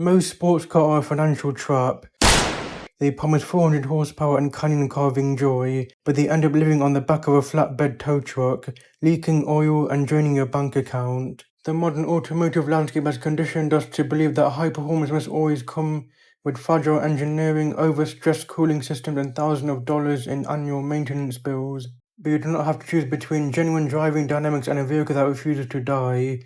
Most sports cars are a financial trap. They promise 400 horsepower and canyon-carving joy, but they end up living on the back of a flatbed tow truck, leaking oil and draining your bank account. The modern automotive landscape has conditioned us to believe that high performance must always come with fragile engineering, overstressed cooling systems, and thousands of dollars in annual maintenance bills. But you do not have to choose between genuine driving dynamics and a vehicle that refuses to die.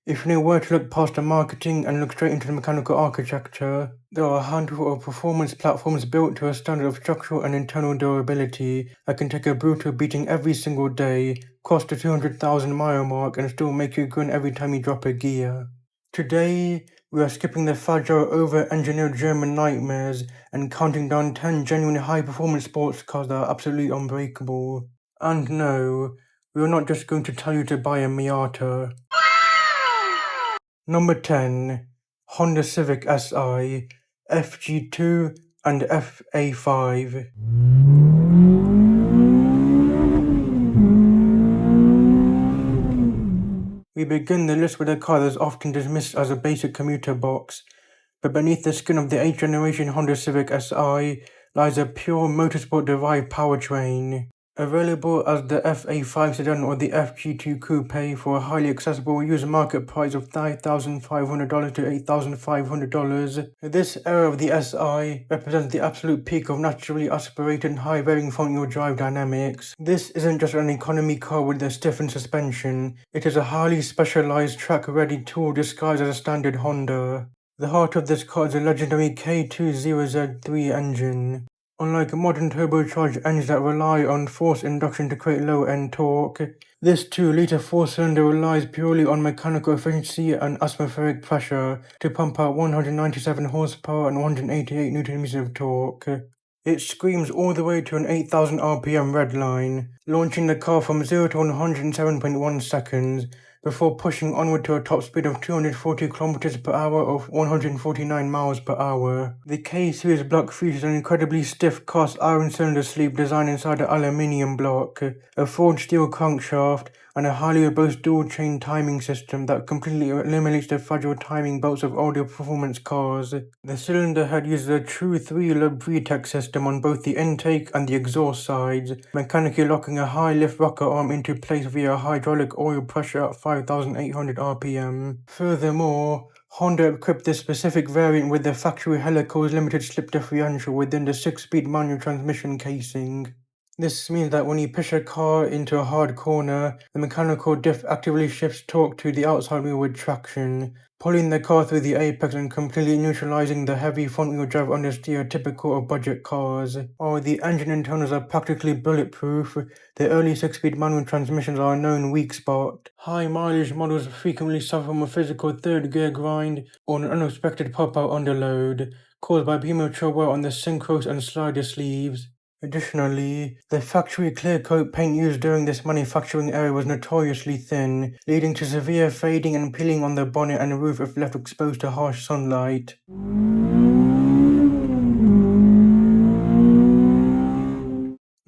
If you know where to look past the marketing and look straight into the mechanical architecture, there are a handful of performance platforms built to a standard of structural and internal durability that can take a brutal beating every single day, cross the 200,000-mile mark, and still make you grin every time you drop a gear. Today, we are skipping the fragile, over-engineered German nightmares and counting down 10 genuine high-performance sports cars that are absolutely unbreakable. And no, we are not just going to tell you to buy a Miata. Number 10. Honda Civic Si, FG2 and FA5. We begin the list with a car that is often dismissed as a basic commuter box, but beneath the skin of the 8th generation Honda Civic Si lies a pure motorsport-derived powertrain. Available as the FA5 sedan or the FG2 coupe for a highly accessible used market price of $5,500 to $8,500. This era of the SI represents the absolute peak of naturally aspirated and high-varying front-wheel drive dynamics. This isn't just an economy car with a stiffened suspension, it is a highly specialized track-ready tool disguised as a standard Honda. The heart of this car is a legendary K20Z3 engine. Unlike modern turbocharged engines that rely on forced induction to create low-end torque, this 2-liter 4-cylinder relies purely on mechanical efficiency and atmospheric pressure to pump out 197 horsepower and 188 Nm of torque. It screams all the way to an 8,000 RPM redline, launching the car from 0 to 107.1 seconds, before pushing onward to a top speed of 240 km per hour or 149 miles per hour. The K-Series block features an incredibly stiff cast iron cylinder sleeve designed inside an aluminium block, a forged steel crankshaft, and a highly robust dual-chain timing system that completely eliminates the fragile timing belts of older performance cars. The cylinder head uses a true 3-lobe VTEC system on both the intake and the exhaust sides, mechanically locking a high-lift rocker arm into place via hydraulic oil pressure at 5,800 RPM. Furthermore, Honda equipped this specific variant with the factory Helico's limited slip differential within the 6-speed manual transmission casing. This means that when you push a car into a hard corner, the mechanical diff actively shifts torque to the outside wheel with traction, pulling the car through the apex and completely neutralizing the heavy front-wheel drive understeer typical of budget cars. While the engine internals are practically bulletproof, the early 6-speed manual transmissions are a known weak spot. High-mileage models frequently suffer from a physical third-gear grind or an unexpected pop-out underload, caused by premature wear on the synchros and slider sleeves. Additionally, the factory clear coat paint used during this manufacturing era was notoriously thin, leading to severe fading and peeling on the bonnet and roof if left exposed to harsh sunlight.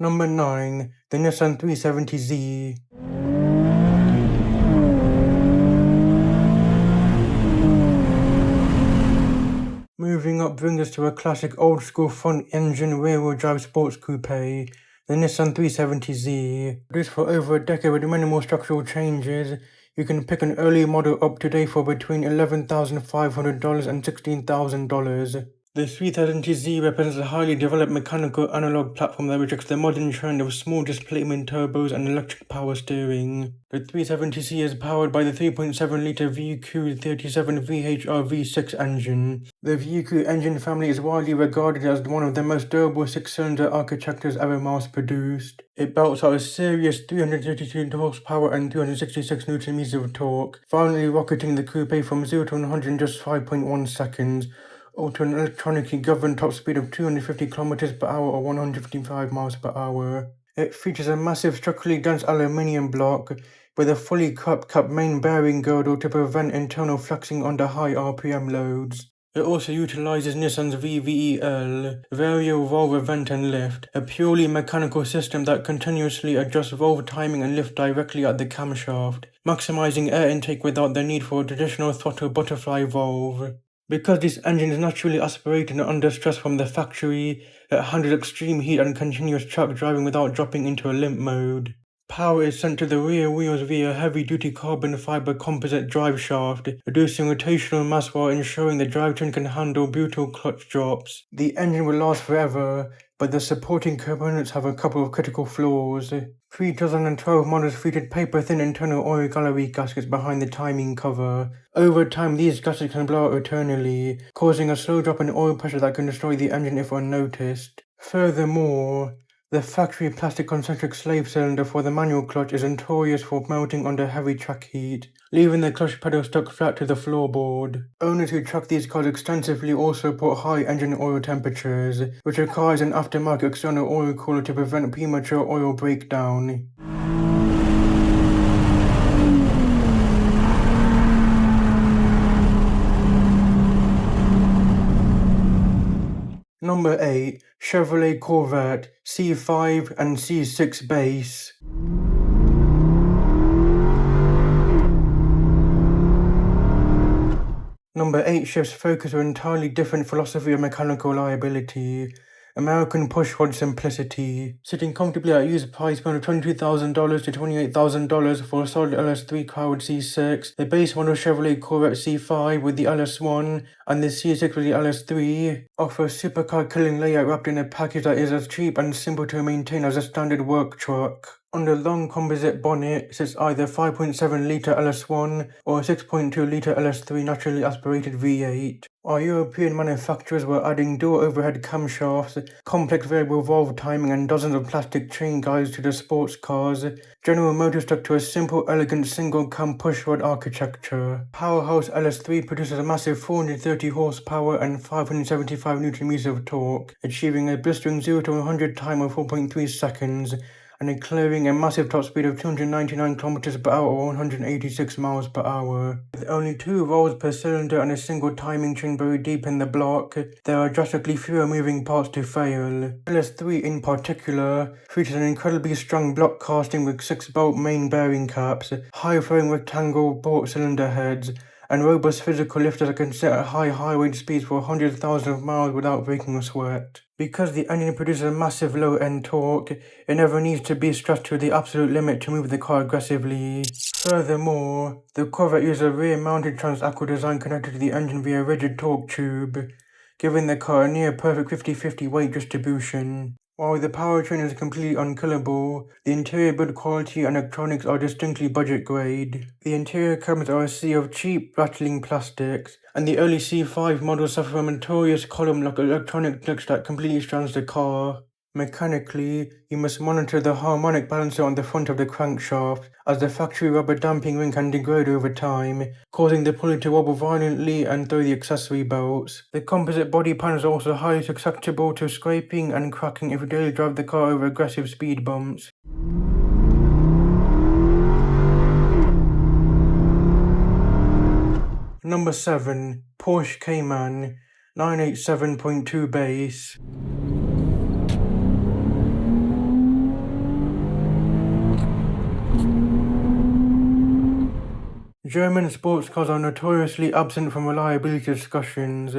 Number 9. The Nissan 370Z. Moving up brings us to a classic old-school front-engine rear-wheel drive sports coupe, the Nissan 370Z. Produced for over a decade with minimal structural changes, you can pick an early model up today for between $11,500 and $16,000. The 370Z represents a highly developed mechanical analog platform that rejects the modern trend of small displacement turbos and electric power steering. The 370Z is powered by the 3.7-liter VQ37VHR V6 engine. The VQ engine family is widely regarded as one of the most durable 6-cylinder architectures ever mass-produced. It belts out a serious 332 horsepower and 266 Nm of torque, finally rocketing the coupe from 0 to 100 in just 5.1 seconds, or to an electronically governed top speed of 250 km per hour or 155 miles per hour. It features a massive structurally dense aluminium block with a fully cup main bearing girdle to prevent internal flexing under high RPM loads. It also utilizes Nissan's VVEL, Variable Valve Vent and Lift, a purely mechanical system that continuously adjusts valve timing and lift directly at the camshaft, maximizing air intake without the need for a traditional throttle butterfly valve. Because this engine is naturally aspirated and under stress from the factory, it handles extreme heat and continuous track driving without dropping into a limp mode. Power is sent to the rear wheels via heavy-duty carbon fiber composite drive shaft, reducing rotational mass while ensuring the drivetrain can handle brutal clutch drops. The engine will last forever, but the supporting components have a couple of critical flaws. 2012 models featured paper-thin internal oil gallery gaskets behind the timing cover. Over time, these gaskets can blow out eternally, causing a slow drop in oil pressure that can destroy the engine if unnoticed. Furthermore, the factory plastic concentric slave cylinder for the manual clutch is notorious for melting under heavy track heat, leaving the clutch pedal stuck flat to the floorboard. Owners who track these cars extensively also report high engine oil temperatures, which requires an aftermarket external oil cooler to prevent premature oil breakdown. Number 8. Chevrolet Corvette C5 and C6 base. Number 8 shifts focus to an entirely different philosophy of mechanical reliability. American push-rod simplicity. Sitting comfortably at a used price point of $22,000 to $28,000 for a solid LS3 powered C6, the base model Chevrolet Corvette C5 with the LS1 and the C6 with the LS3 offer a supercar-killing layout wrapped in a package that is as cheap and simple to maintain as a standard work truck. On the long composite bonnet sits either 5.7-litre LS1 or 6.2-litre LS3 naturally aspirated V8. Our European manufacturers were adding dual overhead camshafts, complex variable valve timing and dozens of plastic chain guides to the sports cars. General Motors stuck to a simple, elegant single-cam pushrod architecture. Powerhouse LS3 produces a massive 430 horsepower and 575 Nm of torque, achieving a blistering 0 to 100 time of 4.3 seconds, and clearing a massive top speed of 299 km per hour or 186 miles per hour. With only 2 rolls per cylinder and a single timing chain buried deep in the block, there are drastically fewer moving parts to fail. LS3 in particular features an incredibly strong block casting with 6-bolt main bearing caps, high-flowing rectangle bore cylinder heads, and robust physical lifters that can sit at high highway speeds for hundreds of thousands of miles without breaking a sweat. Because the engine produces a massive low-end torque, it never needs to be stressed to the absolute limit to move the car aggressively. Furthermore, the Corvette uses a rear-mounted transaxle design connected to the engine via a rigid torque tube, giving the car a near-perfect 50-50 weight distribution. While the powertrain is completely unkillable, the interior build quality and electronics are distinctly budget grade. The interior cabinets are a sea of cheap, rattling plastics, and the early C5 models suffer from a notorious column-lock electronic glitch that completely strands the car. Mechanically, you must monitor the harmonic balancer on the front of the crankshaft, as the factory rubber damping ring can degrade over time, causing the pulley to wobble violently and throw the accessory belts. The composite body panels are also highly susceptible to scraping and cracking if you daily drive the car over aggressive speed bumps. Number 7. Porsche Cayman 987.2 base. German sports cars are notoriously absent from reliability discussions,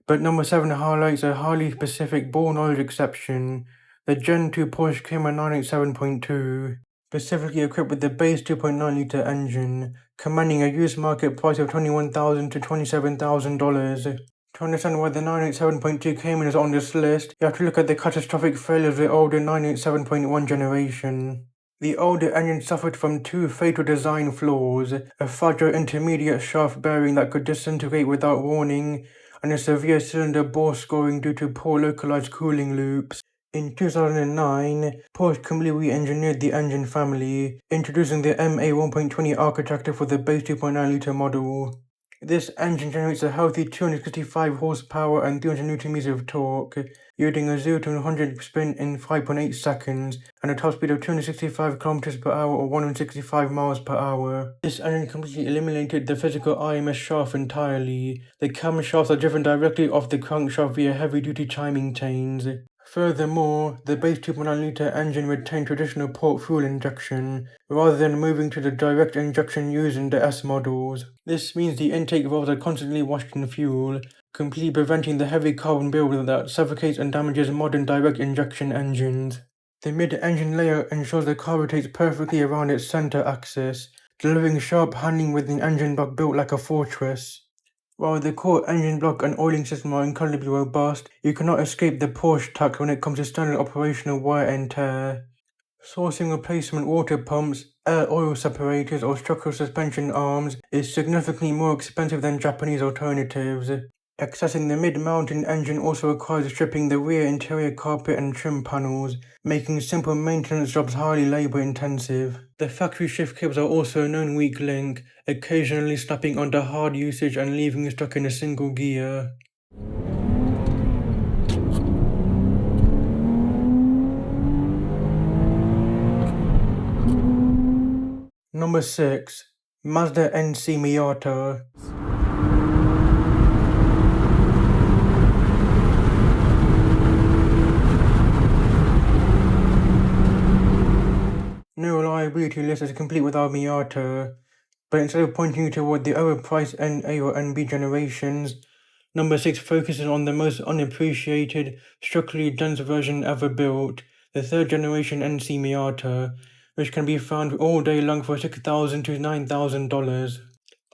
but number 7 highlights a highly specific ball knowledge exception, the Gen 2 Porsche Cayman 987.2, specifically equipped with the base 2.9-litre engine, commanding a used market price of $21,000 to $27,000. To understand why the 987.2 Cayman is on this list, you have to look at the catastrophic failures of the older 987.1 generation. The older engine suffered from 2 fatal design flaws, a fragile intermediate shaft bearing that could disintegrate without warning, and a severe cylinder bore scoring due to poor localized cooling loops. In 2009, Porsche completely re-engineered the engine family, introducing the MA 1.20 architecture for the base 2.9-litre model. This engine generates a healthy 265 horsepower and 300 Nm of torque, yielding a 0 to 100 sprint in 5.8 seconds and a top speed of 265 km per hour or 165 miles per hour. This engine completely eliminated the physical IMS shaft entirely. The camshafts are driven directly off the crankshaft via heavy-duty timing chains. Furthermore, the base 2.9-litre engine retained traditional port fuel injection, rather than moving to the direct injection used in the S models. This means the intake valves are constantly washed in fuel, completely preventing the heavy carbon buildup that suffocates and damages modern direct injection engines. The mid-engine layer ensures the car rotates perfectly around its center axis, delivering sharp handling with an engine block built like a fortress. While the core engine block and oiling system are incredibly robust, you cannot escape the Porsche tax when it comes to standard operational wear and tear. Sourcing replacement water pumps, air oil separators, or structural suspension arms is significantly more expensive than Japanese alternatives. Accessing the mid-mountain engine also requires stripping the rear interior carpet and trim panels, making simple maintenance jobs highly labor-intensive. The factory shift cables are also a known weak link, occasionally snapping under hard usage and leaving you stuck in a single gear. Number 6. Mazda NC Miata. No reliability list is complete without Miata, but instead of pointing you toward the overpriced NA or NB generations, number 6 focuses on the most unappreciated, structurally dense version ever built, the third generation NC Miata, which can be found all day long for $6,000 to $9,000.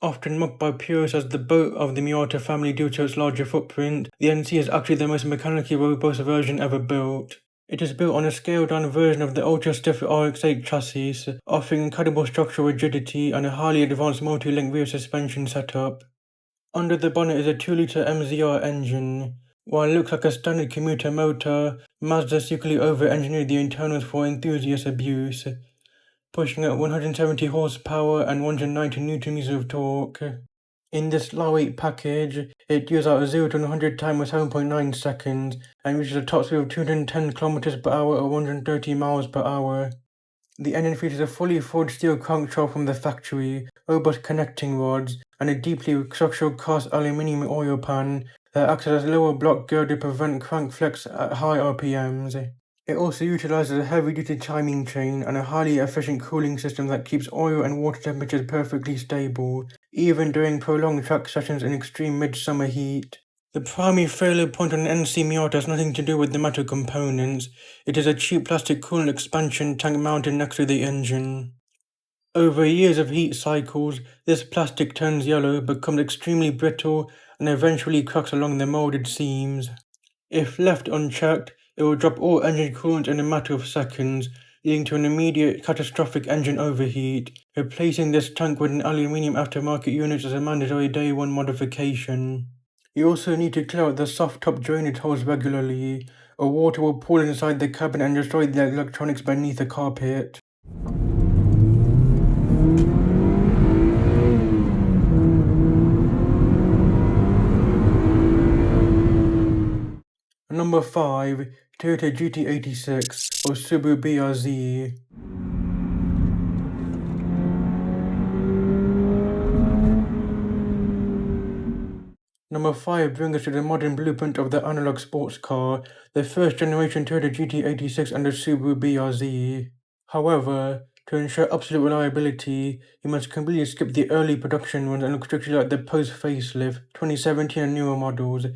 Often mocked by purists as the boat of the Miata family due to its larger footprint, the NC is actually the most mechanically robust version ever built. It is built on a scaled-down version of the ultra-stiff RX-8 chassis, offering incredible structural rigidity and a highly advanced multi-link rear suspension setup. Under the bonnet is a 2-litre MZR engine. While it looks like a standard commuter motor, Mazda secretly over-engineered the internals for enthusiast abuse, pushing at 170 horsepower and 190 newton-meters of torque. In this lightweight package, it deals out a 0 to 100 time with 7.9 seconds and reaches a top speed of 210 km per hour or 130 miles per hour. The engine features a fully forged steel crankshaft from the factory, robust connecting rods, and a deeply structural cast aluminium oil pan that acts as a lower block girder to prevent crank flex at high RPMs. It also utilizes a heavy-duty timing chain and a highly efficient cooling system that keeps oil and water temperatures perfectly stable, even during prolonged track sessions in extreme midsummer heat. The primary failure point on an NC Miata has nothing to do with the metal components. It is a cheap plastic coolant expansion tank mounted next to the engine. Over years of heat cycles, this plastic turns yellow, becomes extremely brittle, and eventually cracks along the molded seams. If left unchecked, it will drop all engine coolant in a matter of seconds, leading to an immediate catastrophic engine overheat. Replacing this tank with an aluminium aftermarket unit is a mandatory day one modification. You also need to clear out the soft top drainage holes regularly, or water will pool inside the cabin and destroy the electronics beneath the carpet. Number 5. Toyota GT86 or Subaru BRZ. Number 5 brings us to the modern blueprint of the analog sports car, the first generation Toyota GT86 and the Subaru BRZ. However, to ensure absolute reliability, you must completely skip the early production ones and look strictly at the post-facelift 2017 and newer models,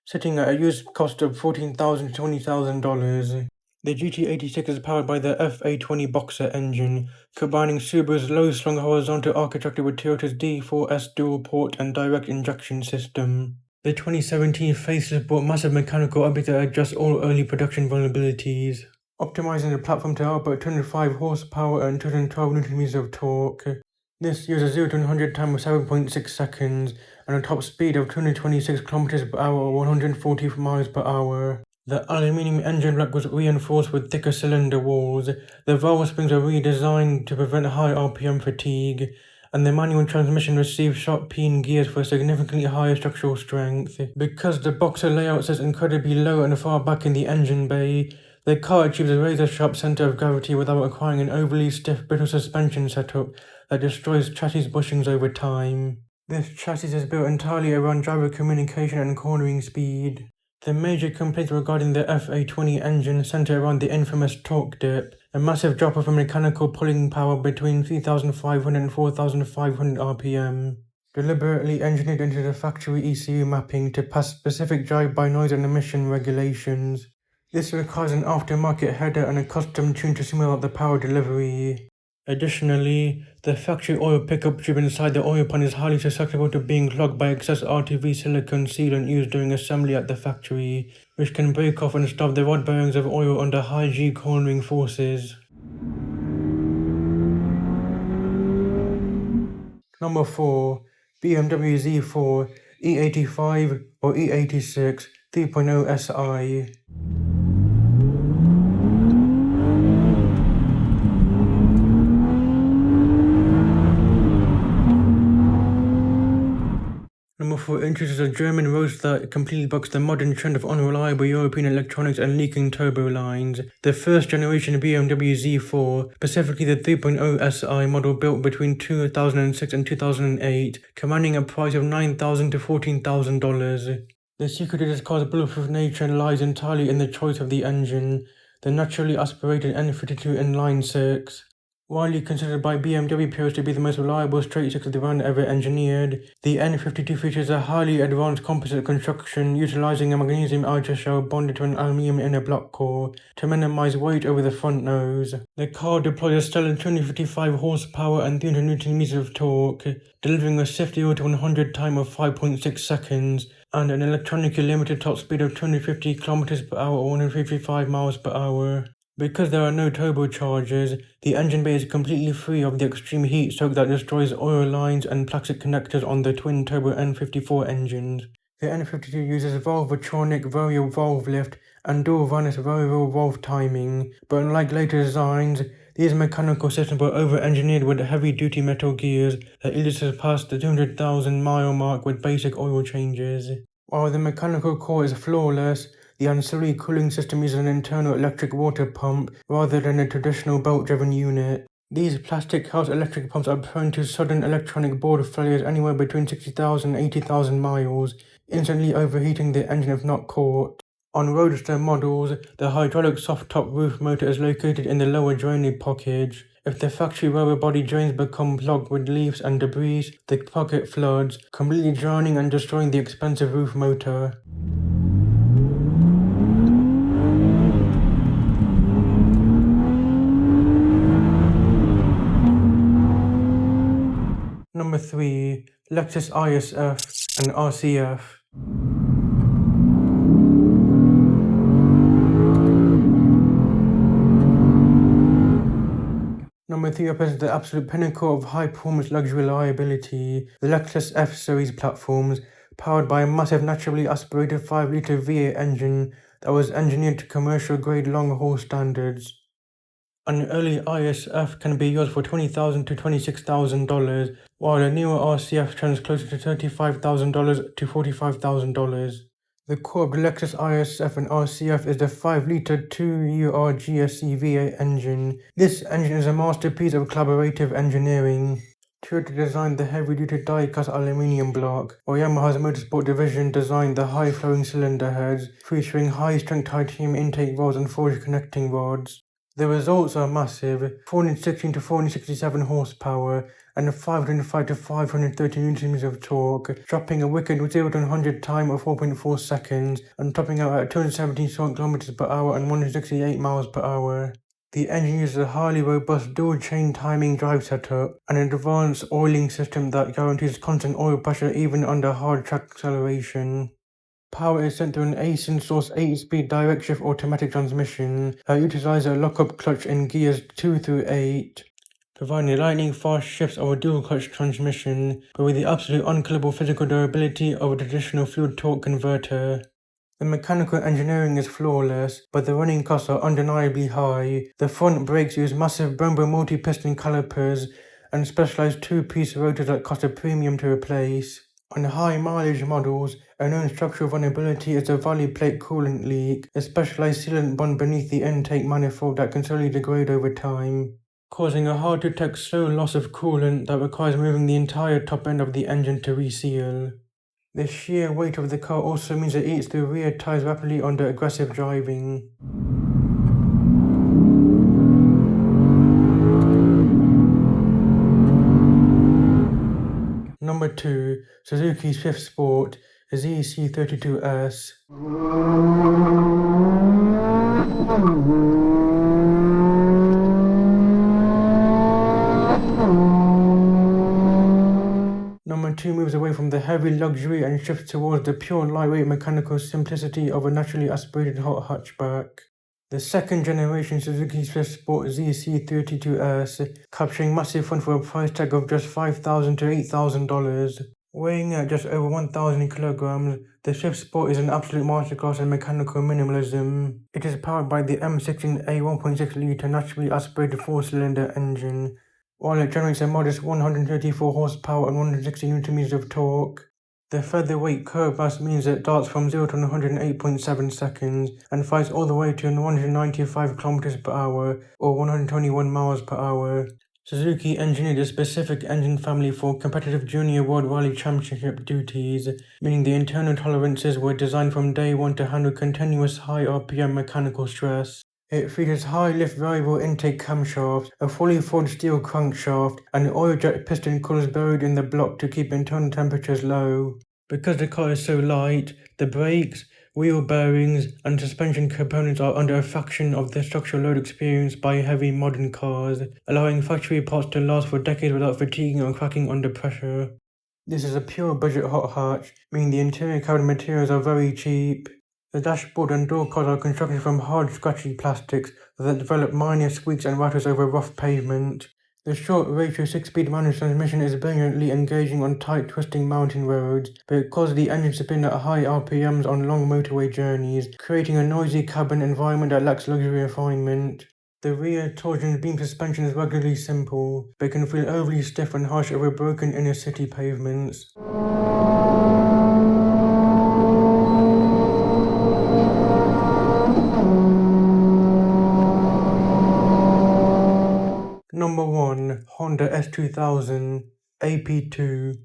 sitting at a used cost of $14,000 to $20,000. The GT86 is powered by the FA20 Boxer engine, combining Subaru's low-slung horizontal architecture with Toyota's D4S dual-port and direct injection system. The 2017 facelift brought massive mechanical updates that adjust all early production vulnerabilities, optimizing the platform to output 205 horsepower and 212 Nm of torque. This uses 0 to 100 time with 7.6 seconds and a top speed of 226 km per hour or 140 miles per hour. The aluminium engine block was reinforced with thicker cylinder walls, the valve springs were redesigned to prevent high RPM fatigue, and the manual transmission received sharp peen gears for significantly higher structural strength. Because the Boxer layout sits incredibly low and far back in the engine bay, the car achieves a razor-sharp center of gravity without requiring an overly stiff, brittle suspension setup that destroys chassis bushings over time. This chassis is built entirely around driver communication and cornering speed. The major complaints regarding the FA20 engine center around the infamous torque dip, a massive drop of mechanical pulling power between 3,500 and 4,500 RPM, deliberately engineered into the factory ECU mapping to pass specific drive-by noise and emission regulations. This requires an aftermarket header and a custom tune to simulate the power delivery. Additionally, the factory oil pickup tube inside the oil pan is highly susceptible to being clogged by excess RTV silicone sealant used during assembly at the factory, which can break off and stop the rod bearings of oil under high G cornering forces. Number 4. BMW Z4 E85 or E86 3.0 SI. Number 4 introduces a German roadster that completely bucks the modern trend of unreliable European electronics and leaking turbo lines. The first generation BMW Z4, specifically the 3.0 SI model built between 2006 and 2008, commanding a price of $9,000 to $14,000. The secret to this car's bulletproof nature lies entirely in the choice of the engine, the naturally aspirated N52 inline 6. Widely considered by BMW peers to be the most reliable straight-six of the brand ever engineered, the N52 features a highly advanced composite construction utilizing a magnesium outer shell bonded to an aluminum inner block core to minimize weight over the front nose. The car deploys a stellar 255 horsepower and 300 Nm of torque, delivering a swift 0 to 100 time of 5.6 seconds and an electronically limited top speed of 250 km/h or 155 mph. Because there are no turbochargers, the engine bay is completely free of the extreme heat soak that destroys oil lines and plastic connectors on the twin-turbo N54 engines. The N52 uses Valvetronic variable valve lift and dual Vanis variable valve timing, but unlike later designs, these mechanical systems were over-engineered with heavy-duty metal gears that easily surpassed the 200,000-mile mark with basic oil changes. While the mechanical core is flawless, the ancillary cooling system uses an internal electric water pump rather than a traditional belt-driven unit. These plastic house electric pumps are prone to sudden electronic board failures anywhere between 60,000 and 80,000 miles, instantly overheating the engine if not caught. On roadster models, the hydraulic soft-top roof motor is located in the lower drainage pocket. If the factory rubber body drains become clogged with leaves and debris, the pocket floods, completely drowning and destroying the expensive roof motor. Number 3. Lexus IS F and RCF. Number 3 represents the absolute pinnacle of high-performance luxury reliability, the Lexus F-Series platforms, powered by a massive naturally aspirated 5-litre V8 engine that was engineered to commercial-grade long-haul standards. An early ISF can be yours for $20,000 to $26,000, while a newer RCF trends closer to $35,000 to $45,000. The core of the Lexus ISF and RCF is the 5-litre 2UR GSE V8 engine. This engine is a masterpiece of collaborative engineering. Toyota designed the heavy-duty die-cast aluminium block, while Yamaha's motorsport division designed the high-flowing cylinder heads, featuring high-strength titanium intake valves and forged connecting rods. The results are massive, 416 to 467 horsepower and 505 to 530 Nm of torque, dropping a wicked 0 to 100 time of 4.4 seconds and topping out at 270 km/h and 168 mph. The engine uses a highly robust dual-chain timing drive setup and an advanced oiling system that guarantees constant oil pressure even under hard track acceleration. Power is sent through an Aisin-source 8-speed direct-shift automatic transmission that utilizes a lock-up clutch in gears 2 through 8, providing lightning-fast shifts of a dual-clutch transmission, but with the absolute unkillable physical durability of a traditional fluid-torque converter. The mechanical engineering is flawless, but the running costs are undeniably high. The front brakes use massive Brembo multi-piston calipers and specialized two-piece rotors that cost a premium to replace. On high-mileage models, a known structural vulnerability is the valley plate coolant leak, a specialized sealant bond beneath the intake manifold that can slowly degrade over time, causing a hard-to-detect slow loss of coolant that requires moving the entire top end of the engine to reseal. The sheer weight of the car also means it eats the rear tires rapidly under aggressive driving. Number 2. Suzuki Swift Sport ZC32S. Number 2 moves away from the heavy luxury and shifts towards the pure lightweight mechanical simplicity of a naturally aspirated hot hatchback. The second generation Suzuki Swift Sport ZC32S, capturing massive fun for a price tag of just $5,000 to $8,000. Weighing at just over 1,000 kilograms, the Swift Sport is an absolute masterclass in mechanical minimalism. It is powered by the M16A 1.6-litre naturally aspirated 4-cylinder engine, while it generates a modest 134 horsepower and 160 Nm of torque. The featherweight curb mass means it darts from 0 to 108.7 seconds and flies all the way to 195 km per hour or 121 miles per hour. Suzuki engineered a specific engine family for competitive Junior World Rally Championship duties, meaning the internal tolerances were designed from day one to handle continuous high RPM mechanical stress. It features high lift variable intake camshafts, a fully forged steel crankshaft, and oil jet piston coolers buried in the block to keep internal temperatures low. Because the car is so light, the brakes, wheel bearings, and suspension components are under a fraction of the structural load experienced by heavy modern cars, allowing factory parts to last for decades without fatiguing or cracking under pressure. This is a pure budget hot hatch, meaning the interior cabin materials are very cheap. The dashboard and door cards are constructed from hard, scratchy plastics that develop minor squeaks and rattles over rough pavement. The short ratio 6-speed manual transmission is brilliantly engaging on tight, twisting mountain roads, but it causes the engine to spin at high RPMs on long motorway journeys, creating a noisy cabin environment that lacks luxury refinement. The rear torsion beam suspension is regularly simple, but can feel overly stiff and harsh over broken inner city pavements. Number 1. Honda S2000 AP2.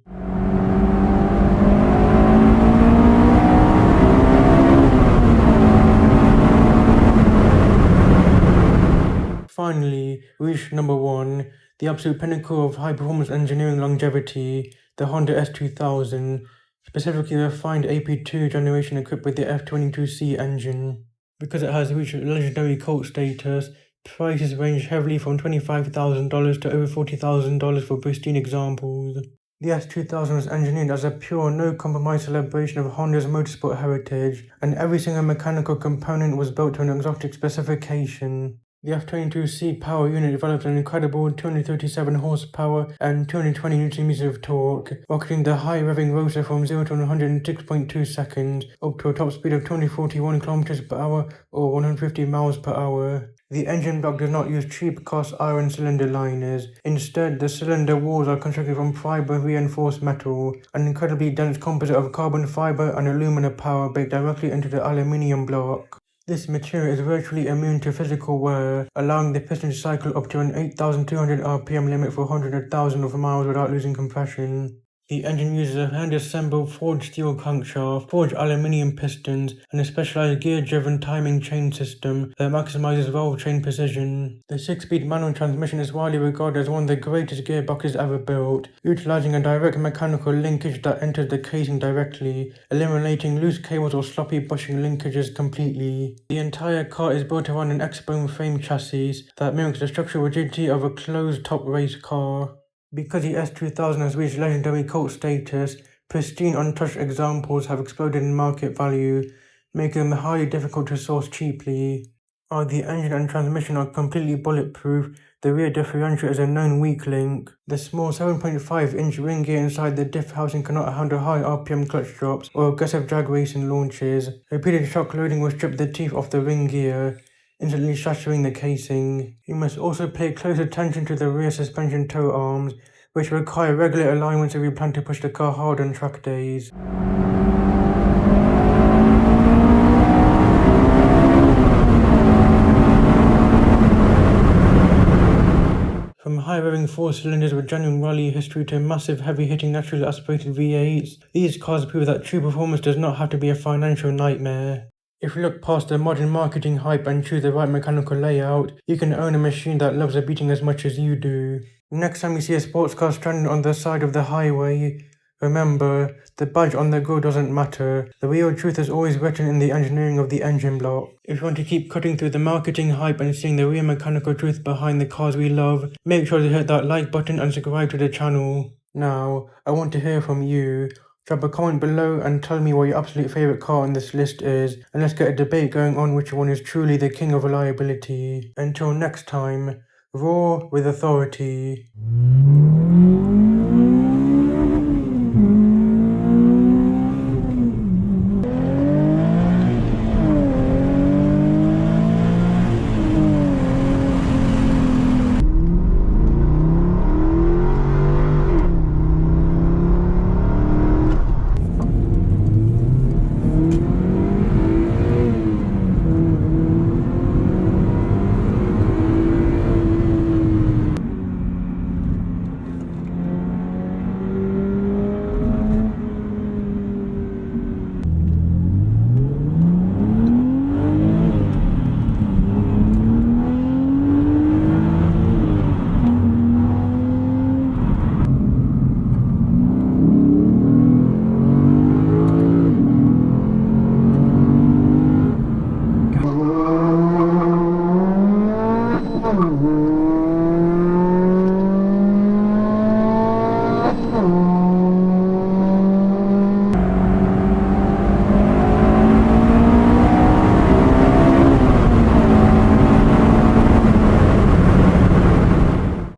Finally, reached number 1, the absolute pinnacle of high-performance engineering longevity, the Honda S2000, specifically the refined AP2 generation equipped with the F22C engine. Because it has reached legendary cult status, prices range heavily from $25,000 to over $40,000 for pristine examples. The S2000 was engineered as a pure, no-compromise celebration of Honda's motorsport heritage, and every single mechanical component was built to an exotic specification. The F22C power unit developed an incredible 237 horsepower and 220 Nm of torque, rocketing the high revving rotor from 0 to 106.2 seconds, up to a top speed of 241 km per hour or 150 miles per hour. The engine block does not use cheap cast iron cylinder liners. Instead, the cylinder walls are constructed from fiber-reinforced metal, an incredibly dense composite of carbon fiber and aluminum power baked directly into the aluminium block. This material is virtually immune to physical wear, allowing the piston to cycle up to an 8,200 RPM limit for hundreds of thousands of miles without losing compression. The engine uses a hand-assembled forged steel crankshaft, forged aluminium pistons, and a specialized gear-driven timing chain system that maximizes valve chain precision. The 6-speed manual transmission is widely regarded as one of the greatest gearboxes ever built, utilizing a direct mechanical linkage that enters the casing directly, eliminating loose cables or sloppy bushing linkages completely. The entire car is built around an X-bone frame chassis that mimics the structural rigidity of a closed-top race car. Because the S2000 has reached legendary cult status, pristine untouched examples have exploded in market value, making them highly difficult to source cheaply. While the engine and transmission are completely bulletproof, the rear differential is a known weak link. The small 7.5-inch ring gear inside the diff housing cannot handle high RPM clutch drops or aggressive drag racing launches. Repeated shock loading will strip the teeth off the ring gear, instantly shattering the casing. You must also pay close attention to the rear suspension toe arms, which require regular alignments if you plan to push the car hard on track days. From high-revving 4 cylinders with genuine rally history to massive heavy-hitting naturally aspirated V8s, these cars prove that true performance does not have to be a financial nightmare. If you look past the modern marketing hype and choose the right mechanical layout, you can own a machine that loves a beating as much as you do. Next time you see a sports car stranded on the side of the highway, remember, the badge on the grille doesn't matter. The real truth is always written in the engineering of the engine block. If you want to keep cutting through the marketing hype and seeing the real mechanical truth behind the cars we love, make sure to hit that like button and subscribe to the channel. Now, I want to hear from you. Drop a comment below and tell me what your absolute favorite car on this list is, and let's get a debate going on which one is truly the king of reliability. Until next time, roar with authority.